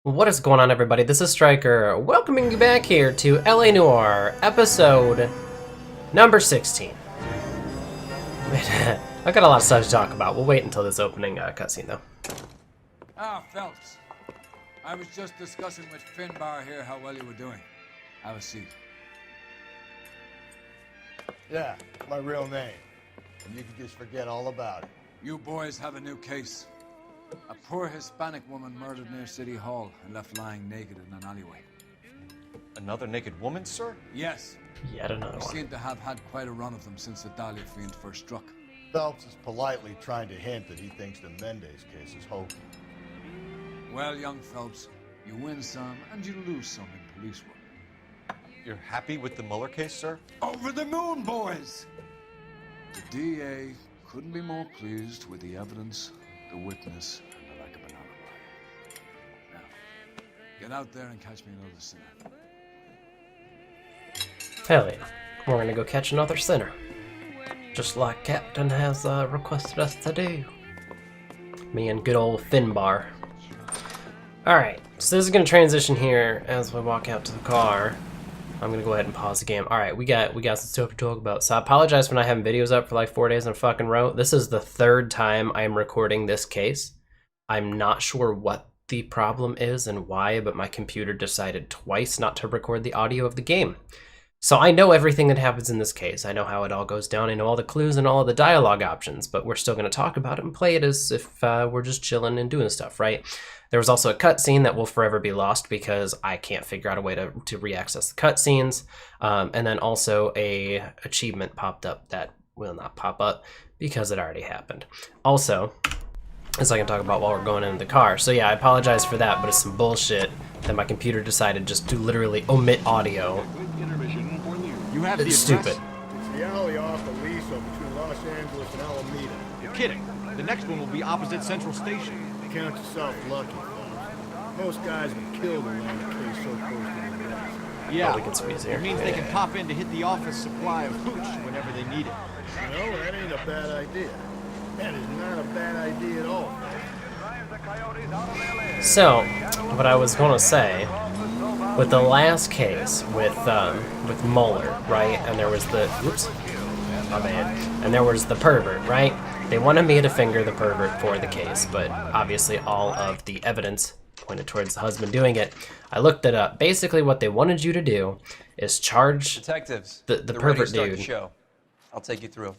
What is going on, everybody? This is Striker, welcoming you back here to LA Noire, episode number 16. I got a lot of stuff to talk about. We'll wait until this opening cutscene, though. Ah, Phelps. I was just discussing with Finbar here how well you were doing. Have a seat. Yeah, my real name. And you can just forget all about it. You boys have a new case. A poor Hispanic woman murdered near City Hall and left lying naked in an alleyway. Another naked woman, sir? Yes. Yet another You one. seem to have had quite a run of them since the Dahlia fiend first struck. Phelps is politely trying to hint that he thinks the Mendez case is hokey. Well, young Phelps, you win some and you lose some in police work. You're happy with the Mueller case, sir? Over the moon, boys! The DA couldn't be more pleased with the evidence, the witness, and the lack of an alibi. Now, get out there and catch me another sinner. Hell yeah. We're gonna go catch another sinner. Just like Captain has requested us to do. Me and good old Finbar. Alright, so this is gonna transition here as we walk out to the car. I'm gonna go ahead and pause the game. Alright, we got some stuff to talk about. So I apologize for not having videos up for like 4 days in a fucking row. This is the third time I'm recording this case. I'm not sure what the problem is and why, but my computer decided twice not to record the audio of the game. So I know everything that happens in this case. I know how it all goes down. I know all the clues and all of the dialogue options, but we're still going to talk about it and play it as if we're just chilling and doing stuff, right? There was also a cutscene that will forever be lost because I can't figure out a way to re-access the cutscenes. And then also a achievement popped up that will not pop up because it already happened. Also, as I can talk about while we're going into the car. So yeah, I apologize for that, but it's some bullshit that my computer decided just to literally omit audio. You have It's the address? stupid. It's the alley off the lease between Los Angeles and Alameda. You're kidding. The next one will be opposite Central Station. Count yourself lucky, Phelps. Most guys get killed around the case so close to the rest. Yeah, we can squeeze here. it means they can pop in to hit the office supply of hooch whenever they need it. You know, that ain't a bad idea. That is not a bad idea at all. So, what I was gonna say, with the last case with Mueller, right? And there was the my bad. And there was the pervert, right? They wanted me to finger the pervert for the case, but obviously all of the evidence pointed towards the husband doing it. I looked it up. Basically, what they wanted you to do is charge Detectives, the they're ready to pervert start the dude. show. I'll take you through.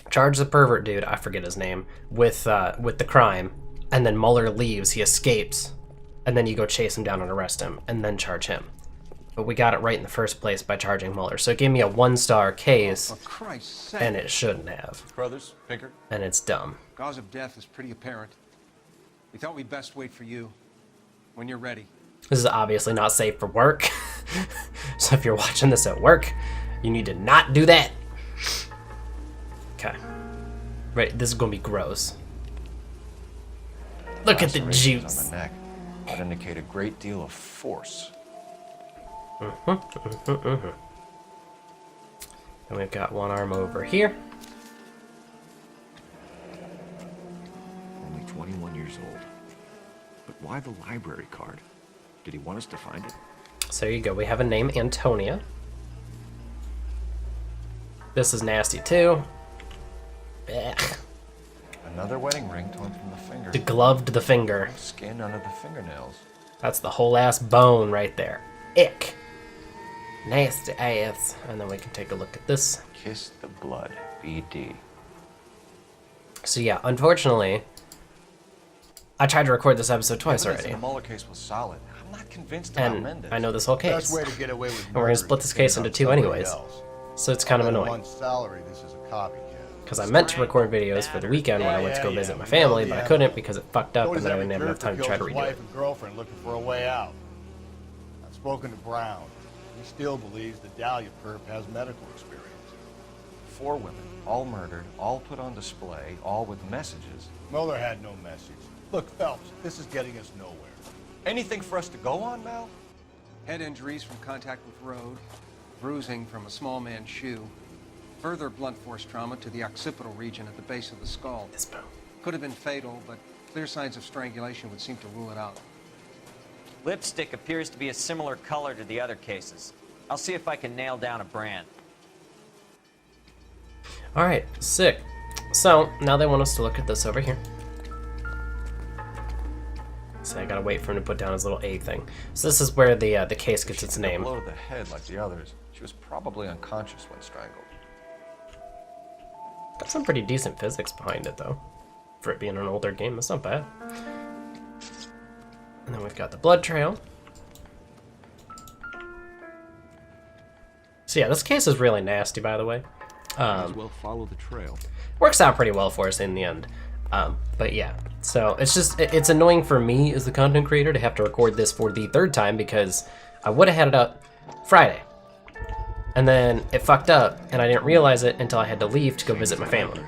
Charge the pervert dude, I forget his name, with the crime, and then Mueller leaves, he escapes, and then you go chase him down and arrest him, and then charge him. But we got it right in the first place by charging Mueller, so it gave me a 1-star case, For Christ's sake. and it shouldn't have, Brothers, Pinker. and it's dumb. Cause of death is pretty apparent. We thought we'd best wait for you. When you're ready. This is obviously not safe for work, so if you're watching this at work, you need to not do that. Okay. Right, this is gonna be gross. Look at the Lacerations juice. on the neck would indicate a great deal of force. And we've got one arm over here. Only 21 years old. But why the library card? Did he want us to find it? So there you go. We have a name, Antonia. This is nasty too. Ugh. Another wedding ring torn from the finger. Degloved the finger. Skin under the fingernails. That's the whole ass bone right there. Ick. Nasty ass. And then we can take a look at this. Kiss the blood. BD. So yeah, unfortunately, I tried to record this episode twice Evidence in already. the Mueller case was solid. I'm not convinced about And Mendez. I know this whole case. Best way to get away with And we're gonna split this case into two anyways. So it's kind of On annoying. salary, this is a copycat. Because I meant to record videos for the weekend when I went to go visit my family, but I couldn't because it fucked up and then I didn't have enough time to try to redo wife it. and girlfriend looking for a way out. I've spoken to Brown. He still believes the Dahlia perp has medical experience. 4 women, all murdered, all put on display, all with messages. Mueller had no message. Look, Phelps, this is getting us nowhere. Anything for us to go on, Mal? Head injuries from contact with road, bruising from a small man's shoe, further blunt force trauma to the occipital region at the base of the skull. This bone. Could have been fatal, but clear signs of strangulation would seem to rule it out. Lipstick appears to be a similar color to the other cases. I'll see if I can nail down a brand. Alright, sick. So, now they want us to look at this over here. So I gotta wait for him to put down his little A thing. So this is where the case gets its name. Blow to the head like the others. She was probably unconscious when strangled. Got some pretty decent physics behind it, though. For it being an older game, that's not bad. And then we've got the blood trail. So yeah, this case is really nasty, by the way. Might as well follow the trail. Works out pretty well for us in the end. But yeah, so it's annoying for me as the content creator to have to record this for the third time because I would have had it up Friday. And then it fucked up and I didn't realize it until I had to leave to go visit my family.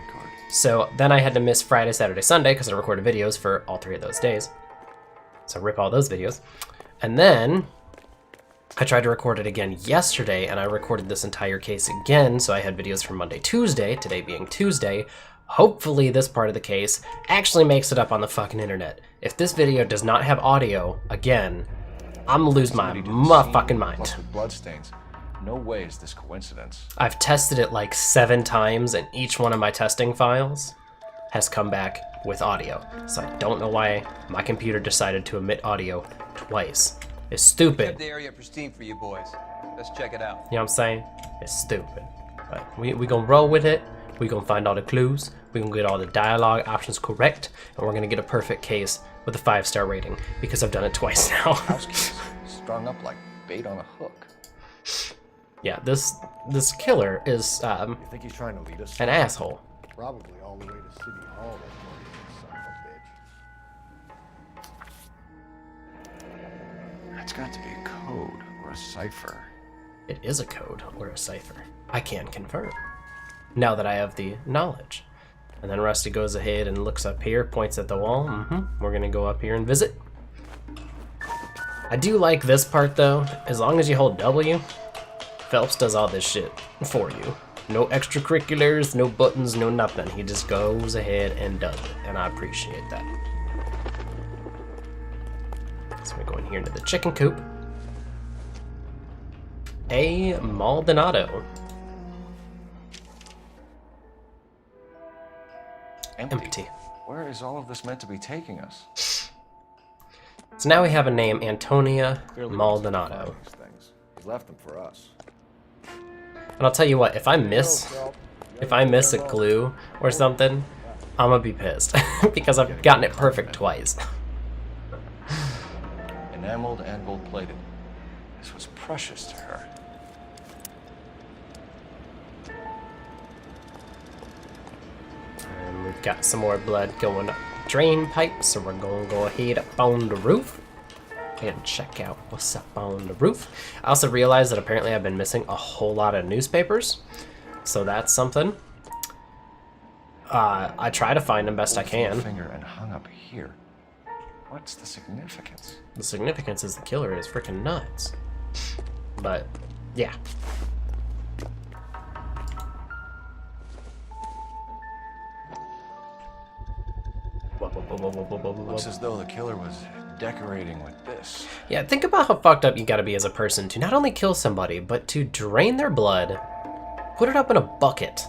So then I had to miss Friday, Saturday, Sunday because I recorded videos for all 3 of those days. So rip all those videos. And then I tried to record it again yesterday and I recorded this entire case again. So I had videos from Monday, Tuesday, today being Tuesday. Hopefully this part of the case actually makes it up on the fucking internet. If this video does not have audio, again, I'm gonna lose my motherfucking mind. Plus with bloodstains. No way is this coincidence. I've tested it like 7 times and each one of my testing files has come back with audio. So I don't know why my computer decided to emit audio twice. It's stupid. Kept the area pristine for you boys. Let's check it out. You know what I'm saying? It's stupid. But we gonna roll with it. We gonna find all the clues. We gonna get all the dialogue options correct. And we're gonna get a perfect case with a 5-star rating because I've done it twice now. House keys strung up like bait on a hook. Yeah, this killer is You think he's trying to lead us? an asshole. Probably all the way to City Hall, that son of a bitch. That's got to be a code or a cipher. It is a code or a cipher. I can confirm. Now that I have the knowledge. And then Rusty goes ahead and looks up here, points at the wall. We're gonna go up here and visit. I do like this part though. As long as you hold W, Phelps does all this shit for you. No extracurriculars, no buttons, no nothing. He just goes ahead and does it, and I appreciate that. So we go in here into the chicken coop. A Maldonado. Empty. Where is all of this meant to be taking us? So now we have a name, Antonia Clearly Maldonado. these things. He left them for us. And I'll tell you what, if I miss a clue or something, I'm gonna be pissed because I've gotten it perfect twice. Enameled and gold-plated. This was precious to her. And we've got some more blood going up drain pipe, so we're gonna go ahead up on the roof and check out what's up on the roof. I also realized that apparently I've been missing a whole lot of newspapers, so that's something. I try to find them best I can. Finger and hung up here. What's the significance? The significance is the killer is freaking nuts. But yeah. Looks as though the killer was decorating with this. Yeah, think about how fucked up you gotta be as a person to not only kill somebody, but to drain their blood, put it up in a bucket,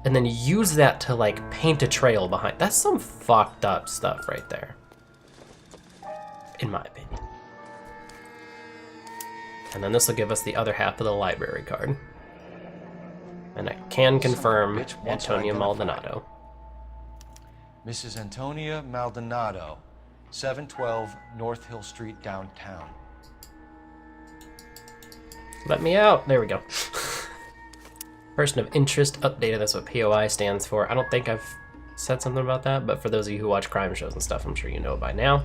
and then use that to like paint a trail behind. That's some fucked up stuff right there. In my opinion. And then this will give us the other half of the library card. And I can confirm bitch wants Antonia identified. Maldonado. Mrs. Antonia Maldonado, 712 North Hill Street, downtown. Let me out. There we go. Person of interest updated. That's what POI stands for. I don't think I've said something about that, but for those of you who watch crime shows and stuff, I'm sure you know by now.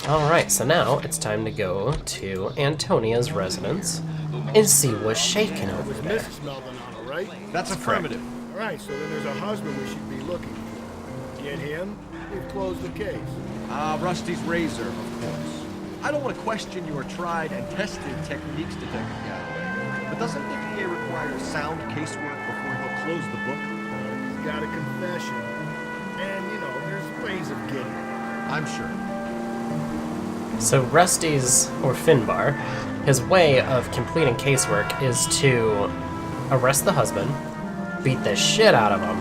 Alright, so now it's time to go to Antonia's residence and see what's shaking over there. Mrs. Maldonado, right? That's affirmative. All right, so then there's a husband we should be looking for. Get him, we've closed the case. Rusty's razor, of course. I don't want to question your tried and tested techniques, Detective Galloway, but doesn't the DA require sound casework before he'll close the book? He's got a confession. And, you know, there's I'm sure. So Rusty's, or Finbar, his way of completing casework is to arrest the husband, beat the shit out of him,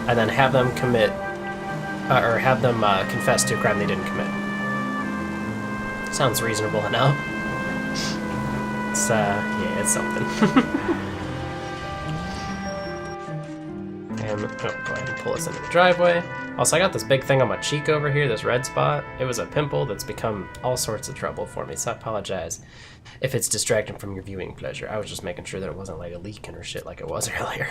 and then have them commit, or have them confess to a crime they didn't commit. Sounds reasonable enough. It's, yeah, it's something. And, oh, go ahead and pull us into the driveway. Also, I got this big thing on my cheek over here, this red spot. It was a pimple that's become all sorts of trouble for me, so I apologize if it's distracting from your viewing pleasure. I was just making sure that it wasn't like a leaking or shit like it was earlier.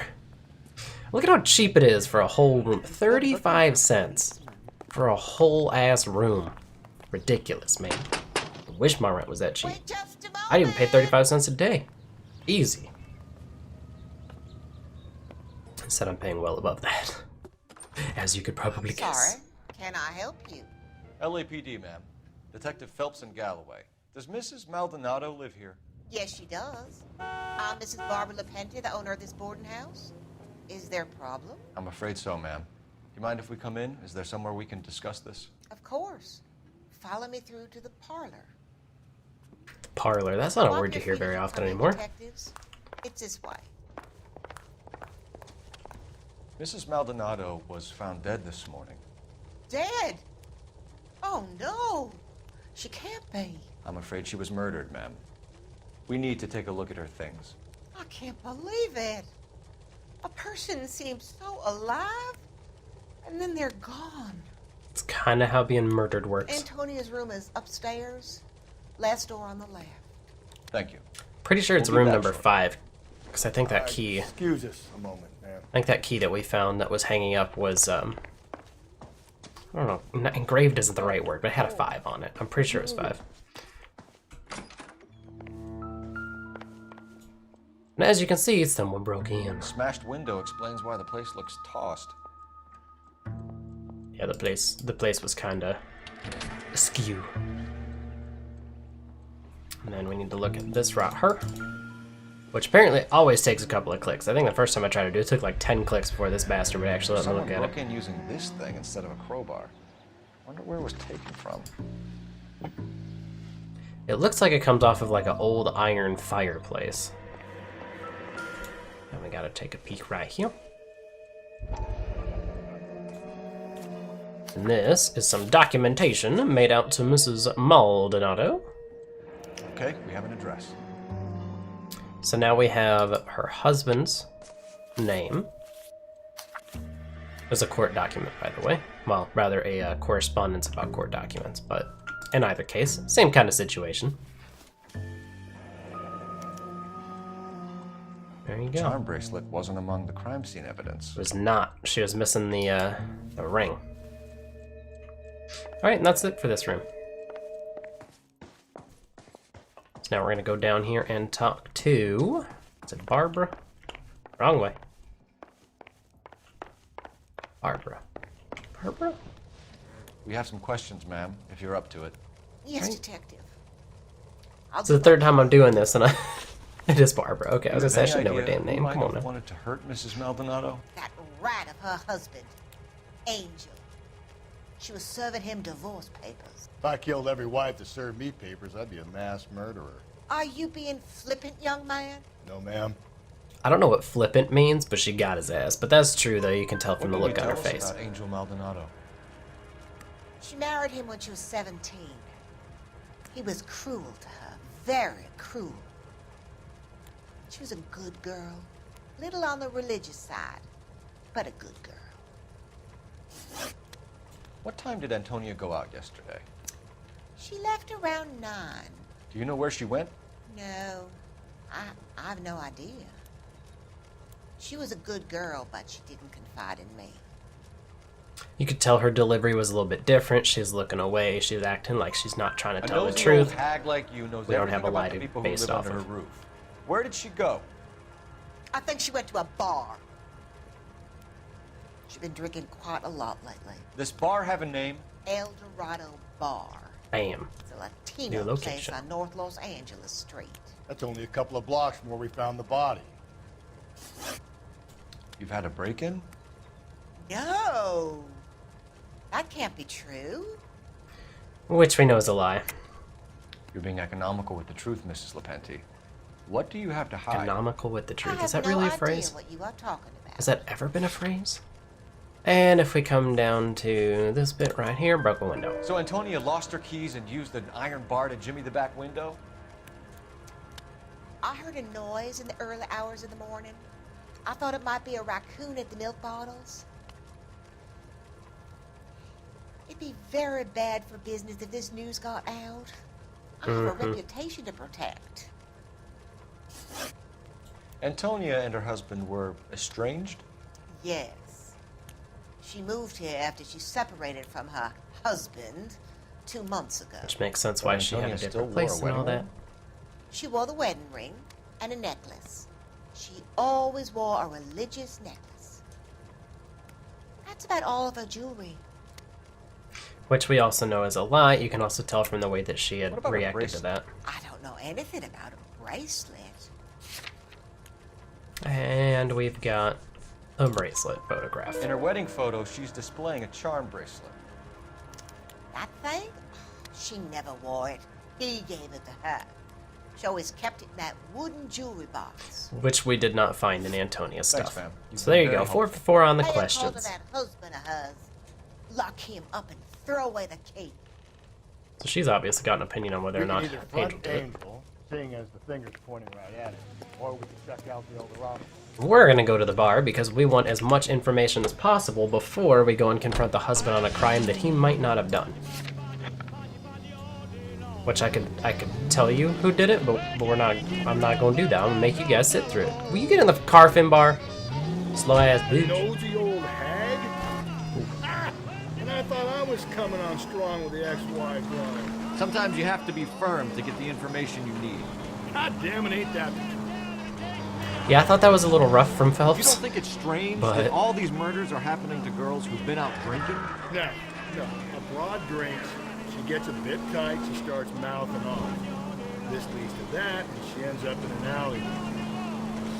Look at how cheap it is for a whole room. 35 cents for a whole ass room. Ridiculous, man. I wish my rent was that cheap. I'd even pay 35 cents a day. Easy. Instead, I'm paying well above that. As you could probably guess. Sorry, can I help you? LAPD, ma'am. Detective Phelps and Galloway. Does Mrs. Maldonado live here? Yes, she does. I'm Mrs. Barbara LaPenta, the owner of this boarding house. Is there a problem? I'm afraid so, ma'am. Do you mind if we come in? Is there somewhere we can discuss this? Of course. Follow me through to the parlor. Parlor. That's not a word you hear very often anymore. Detectives. It's this way. Mrs. Maldonado was found dead this morning. Dead? Oh, no. She can't be. I'm afraid she was murdered, ma'am. We need to take a look at her things. I can't believe it. A person seems so alive, and then they're gone. It's kind of how being murdered works. Antonia's room is upstairs, last door on the left. Thank you. Pretty sure it's We'll be room back number shortly. 5. Because I think that key... Excuse us a moment, ma'am. I think that key that we found that was hanging up was, I don't know, engraved isn't the right word, but it had a 5 on it. I'm pretty sure it was 5. And as you can see, someone broke in. The smashed window explains why the place looks tossed. Yeah, the place was kinda askew. And then we need to look at this right here, which apparently always takes a couple of clicks. I think the first time I tried to do it, took like 10 clicks before this bastard would actually let me Someone look at broke it. in using this thing instead of a crowbar. Wonder where it was taken from. It looks like it comes off of like an old iron fireplace. And we gotta take a peek right here. And this is some documentation made out to Mrs. Maldonado. Okay, we have an address. So now we have her husband's name. There's a court document, by the way. Well, rather a correspondence about court documents, but in either case, same kind of situation. There you go. Charm bracelet wasn't among the crime scene evidence. It was not. She was missing the ring. Alright, and that's it for this room. So now we're gonna go down here and talk to... Is it Barbara? Wrong way. Barbara. Barbara? We have some questions, ma'am, if you're up to it. Yes, Right. detective. It's the third time I'm doing this, and it is Barbara. Okay, I was gonna say I Any should know her idea damn name. who might Come on have now. wanted to hurt Mrs. Maldonado? That rat of her husband, Angel. She was serving him divorce papers. If I killed every wife that served me papers, I'd be a mass murderer. Are you being flippant, young man? No, ma'am. I don't know what flippant means, but she got his ass. But that's true, though. You can tell from the What look can on you her tell us face. about Angel Maldonado? She married him when she was 17. He was cruel to her, very cruel. She was a good girl, little on the religious side, but a good girl. What time did Antonia go out yesterday? She left around 9. Do you know where she went? No, I have no idea. She was a good girl, but she didn't confide in me. You could tell her delivery was a little bit different. She's looking away. She's acting like she's not trying to A tell the nosy truth. old hag like you knows We don't everything have a lie about the to people who base live off under of. her roof. Where did she go? I think she went to a bar. She's been drinking quite a lot lately. This bar have a name? El Dorado Bar. Bam. It's a New Latino place location. on North Los Angeles Street. That's only a couple of blocks from where we found the body. You've had a break-in? No, that can't be true. Which we know is a lie. You're being economical with the truth, Mrs. Lepenti. What do you have to hide? Economical with the I truth. have Is that no really a idea phrase? what you are talking about. Has that ever been a phrase? And if we come down to this bit right here, broken window. So Antonia lost her keys and used an iron bar to jimmy the back window? I heard a noise in the early hours of the morning. I thought it might be a raccoon at the milk bottles. It'd be very bad for business if this news got out. I have a reputation to protect. Antonia and her husband were estranged? Yes. She moved here after she separated from her husband 2 months ago. Which makes sense why she had a Antonia still different wore place a and all wedding that. ring? She wore the wedding ring and a necklace. She always wore a religious necklace. That's about all of her jewelry. Which we also know is a lie. You can also tell from the way that she had What about a reacted to bracelet? that. I don't know anything about a bracelet. And we've got a bracelet photograph. In her wedding photo, she's displaying a charm bracelet. That thing? She never wore it. He gave it to her. She always kept it in that wooden jewelry box. Which we did not find in Antonia's stuff. Thanks, fam. You've So there been you go. very 4 for helpful. 4 on the Pay a call to questions. that husband of hers. Lock him up and throw away the key. So she's obviously got an opinion on whether or We not can either Angel front did it. Angel, seeing as the finger's pointing right at it, or we can check out the Eldorado. We're going to go to the bar because we want as much information as possible before we go and confront the husband on a crime that he might not have done. Which I could tell you who did it, but I'm not going to do that. I'm going to make you guys sit through it. Will you get in the car, Finbar? Slow ass bitch. Nosy old hag? Ah, and I thought I was coming on strong with the ex-wife line. Sometimes you have to be firm to get the information you need. God damn it, ain't that the truth? Yeah, I thought that was a little rough from You Phelps. don't think it's strange But- that all these murders are happening to girls who've been out drinking? No. A broad drinks, she gets a bit tight, she starts mouthing off. This leads to that, and she ends up in an alley.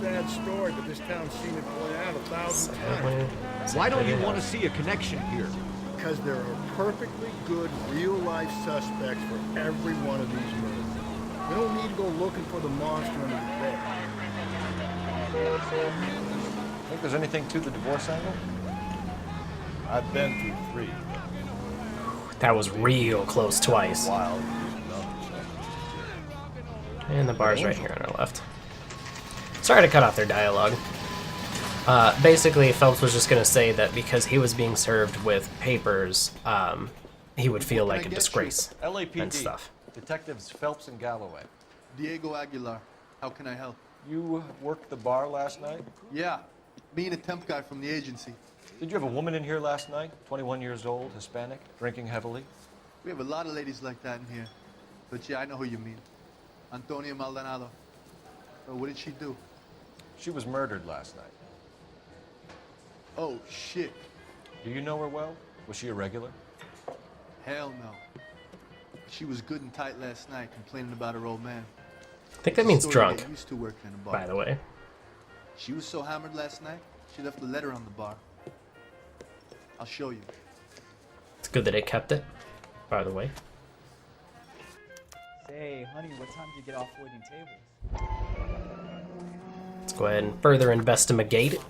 Sad story, but this town's seen it play out 1,000 times. Why don't you want to see a connection here? Because there are perfectly good real-life suspects for every one of these murders. We don't need to go looking for the monster under the bed. Think there's anything to the divorce angle? I've been through 3. That was real close twice. Wild. And the bar's right here on our left. Sorry to cut off their dialogue. Basically, Phelps was just going to say that because he was being served with papers, he would feel like a disgrace and LAPD. stuff. Detectives Phelps and Galloway. Diego Aguilar. How can I help? You worked the bar last night? Yeah, me and a temp guy from the agency. Did you have a woman in here last night? 21 years old, Hispanic, drinking heavily? We have a lot of ladies like that in here. But yeah, I know who you mean. Antonia Maldonado. Oh, what did she do? She was murdered last night. Oh, shit. Do you know her well? Was she a regular? Hell no. She was good and tight last night, complaining about her old man. I think that means Story to drunk, get used to working in a bar. by the way. She was so hammered last night, she left a letter on the bar. I'll show you. It's good that it kept it, by the way. Say, honey, what time did you get off waiting tables? Let's go ahead and further investigate it.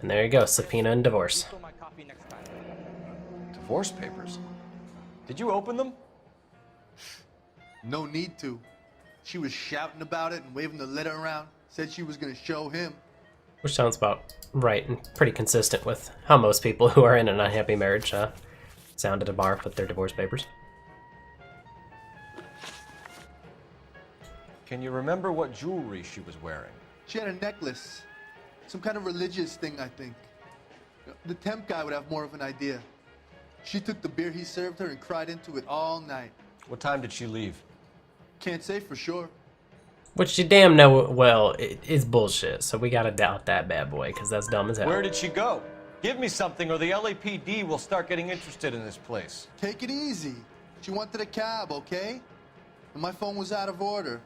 And there you go, subpoena and divorce. Divorce papers? Did you open them? No need to. She was shouting about it and waving the letter around. Said she was gonna show him. Which sounds about right and pretty consistent with how most people who are in an unhappy marriage sound at a bar with their divorce papers. Can you remember what jewelry she was wearing? She had a necklace. Some kind of religious thing, I think. The temp guy would have more of an idea. She took the beer he served her and cried into it all night. What time did she leave? Can't say for sure. Which you damn know well is bullshit, so we gotta doubt that bad boy, because that's dumb as hell. Where did she go? Give me something or the LAPD will start getting interested in this place. Take it easy. She wanted a cab, okay? And my phone was out of order.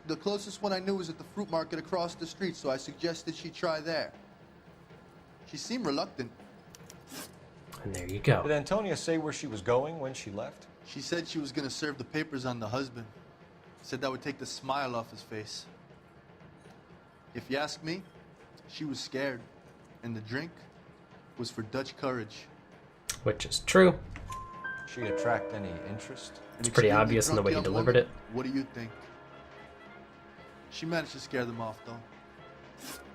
The closest one I knew was at the fruit market across the street, so I suggested she try there. She seemed reluctant. And there you go. Did Antonia say where she was going when she left? She said she was gonna serve the papers on the husband. Said that would take the smile off his face. If you ask me, she was scared. And the drink was for Dutch courage. Which is true. She attract any interest? It's pretty obvious in the way he delivered it. What do you think? She managed to scare them off, though.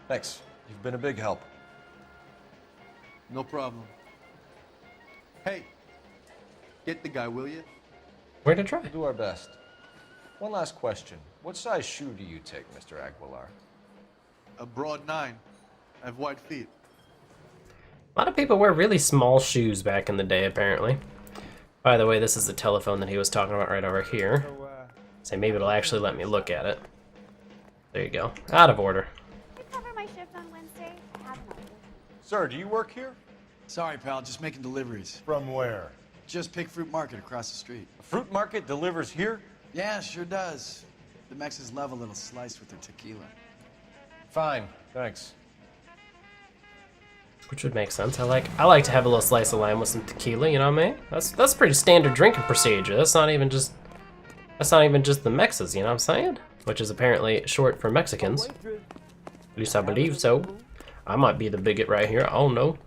Thanks. You've been a big help. No problem. Hey, get the guy, will you? We're gonna try. We'll do our best. One last question. What size shoe do you take, Mr. Aguilar? A broad 9. I have wide feet. A lot of people wear really small shoes back in the day, apparently. By the way, this is the telephone that he was talking about right over here. Say maybe it'll actually let me look at it. There you go. Out of order. Can I cover my shift on Wednesday? I have an order. Sir, do you work here? Sorry, pal, just making deliveries. From where? Just Pick Fruit Market across the street. A fruit market delivers here? Yeah, sure does. The Mexes love a little slice with their tequila. Fine, thanks. Which would make sense. I like to have a little slice of lime with some tequila, you know what I mean? That's pretty standard drinking procedure. That's not even just the Mexas, you know what I'm saying? Which is apparently short for Mexicans. At least I believe so. I might be the bigot right here. I don't know.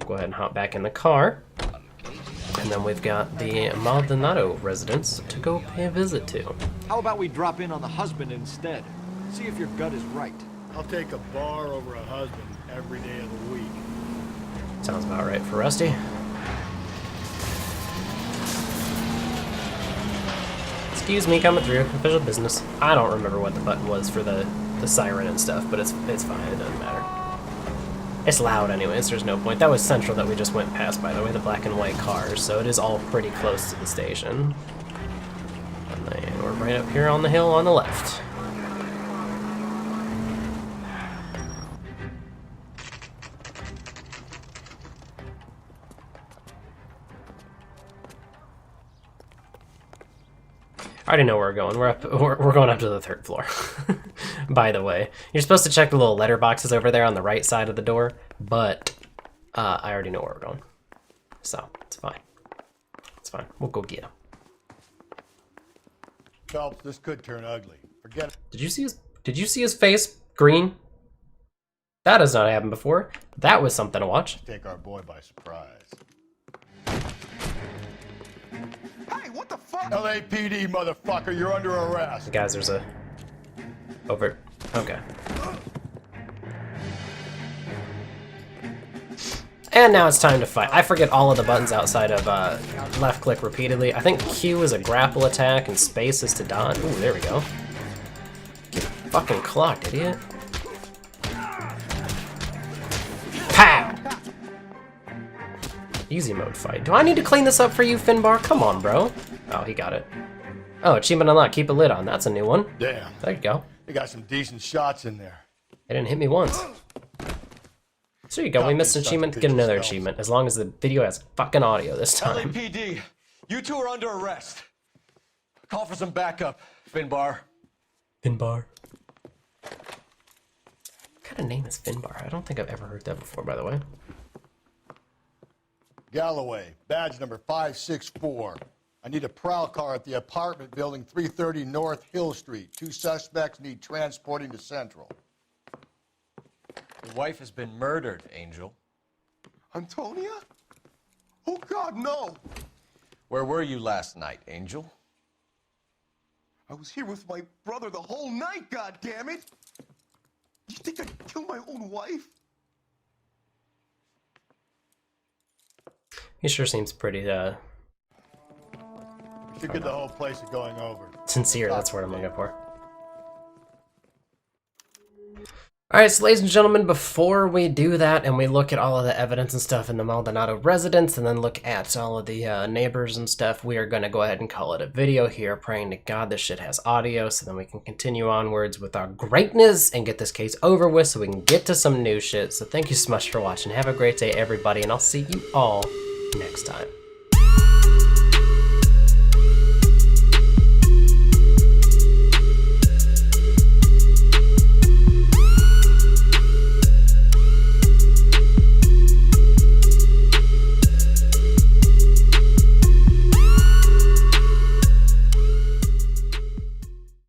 Go ahead and hop back in the car. And then we've got the Maldonado residence to go pay a visit to. How about we drop in on the husband instead? See if your gut is right. I'll take a bar over a husband every day of the week. Sounds about right for Rusty. Excuse me, coming through. Official business. I don't remember what the button was for the siren and stuff, but it's fine. It doesn't matter. It's loud anyways. There's no point. That was Central that we just went past, by the way, the black and white cars. So it is all pretty close to the station. And then we're right up here on the hill on the left. I already know where we're going. We're going up to the 3rd floor. By the way, you're supposed to check the little letter boxes over there on the right side of the door, but I already know where we're going, so it's fine. It's fine. We'll go get him. Phelps, this could turn ugly. Forget it. Did you see his face green? That has not happened before. That was something to watch. Take our boy by surprise. Hey, what the fuck? LAPD, motherfucker, you're under arrest. Guys, there's a over. Okay. And now it's time to fight. I forget all of the buttons outside of left click repeatedly. I think Q is a grapple attack and space is to dodge. Ooh, there we go. Get fucking clocked, idiot. Pow! Easy mode fight. Do I need to clean this up for you, Finbar? Come on, bro. Oh, he got it. Oh, achievement unlocked. Keep a lid on. That's a new one. Damn. There you go. You got some decent shots in there. It didn't hit me once. So there you go. We missed an achievement. Get another achievement. As long as the video has fucking audio this time. LAPD, you two are under arrest. Call for some backup, Finbar. Finbar. What kind of name is Finbar? I don't think I've ever heard that before, by the way. Galloway, badge number 564. I need a prowl car at the apartment building 330 North Hill Street. 2 suspects need transporting to Central. Your wife has been murdered, Angel. Antonia? Oh, God, no! Where were you last night, Angel? I was here with my brother the whole night, goddammit! You think I'd kill my own wife? He sure seems pretty, You should get the whole place going over. sincere. That's what I'm looking for. Alright, so ladies and gentlemen, before we do that and we look at all of the evidence and stuff in the Maldonado residence and then look at all of the neighbors and stuff, we are going to go ahead and call it a video here, praying to God this shit has audio so then we can continue onwards with our greatness and get this case over with so we can get to some new shit. So thank you so much for watching. Have a great day, everybody, and I'll see you all next time.